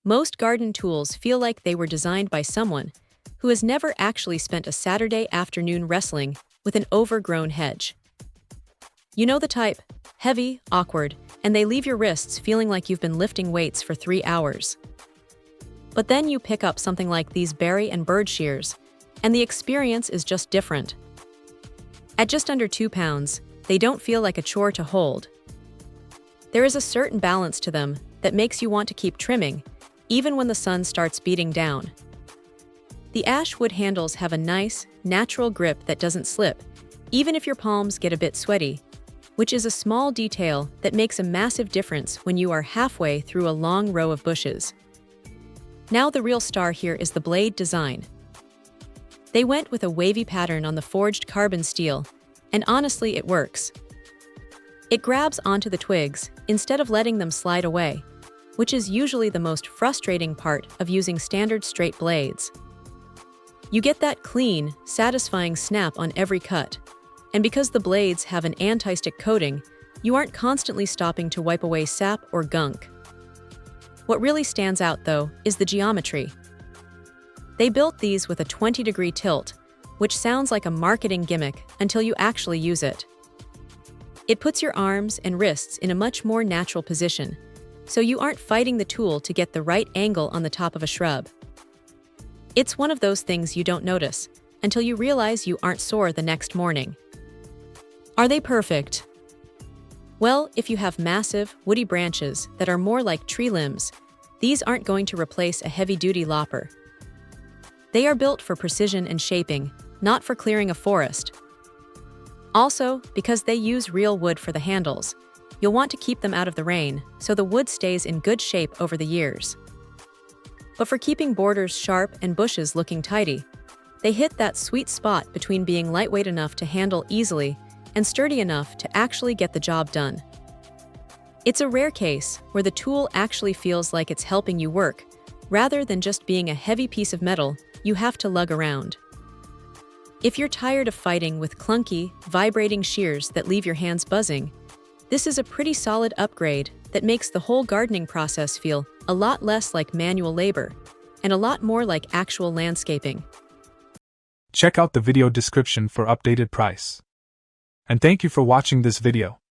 Most garden tools feel like they were designed by someone who has never actually spent a Saturday afternoon wrestling with an overgrown hedge. You know the type: heavy, awkward, and they leave your wrists feeling like you've been lifting weights for 3 hours. But then you pick up something like these Berry&Bird shears, and the experience is just different. At just under 2 pounds, they don't feel like a chore to hold. There is a certain balance to them that makes you want to keep trimming, even when the sun starts beating down. The ash wood handles have a nice, natural grip that doesn't slip, even if your palms get a bit sweaty, which is a small detail that makes a massive difference when you are halfway through a long row of bushes. Now the real star here is the blade design. They went with a wavy pattern on the forged carbon steel, and honestly, it works. It grabs onto the twigs instead of letting them slide away, which is usually the most frustrating part of using standard straight blades. You get that clean, satisfying snap on every cut, and because the blades have an anti-stick coating, you aren't constantly stopping to wipe away sap or gunk. What really stands out, though, is the geometry. They built these with a 20-degree tilt, which sounds like a marketing gimmick until you actually use it. It puts your arms and wrists in a much more natural position, so you aren't fighting the tool to get the right angle on the top of a shrub. It's one of those things you don't notice until you realize you aren't sore the next morning. Are they perfect? Well, if you have massive, woody branches that are more like tree limbs, these aren't going to replace a heavy-duty lopper. They are built for precision and shaping, not for clearing a forest. Also, because they use real wood for the handles, you'll want to keep them out of the rain so the wood stays in good shape over the years. But for keeping borders sharp and bushes looking tidy, they hit that sweet spot between being lightweight enough to handle easily and sturdy enough to actually get the job done. It's a rare case where the tool actually feels like it's helping you work, rather than just being a heavy piece of metal you have to lug around. If you're tired of fighting with clunky, vibrating shears that leave your hands buzzing, this is a pretty solid upgrade that makes the whole gardening process feel a lot less like manual labor and a lot more like actual landscaping. Check out the video description for updated price. And thank you for watching this video.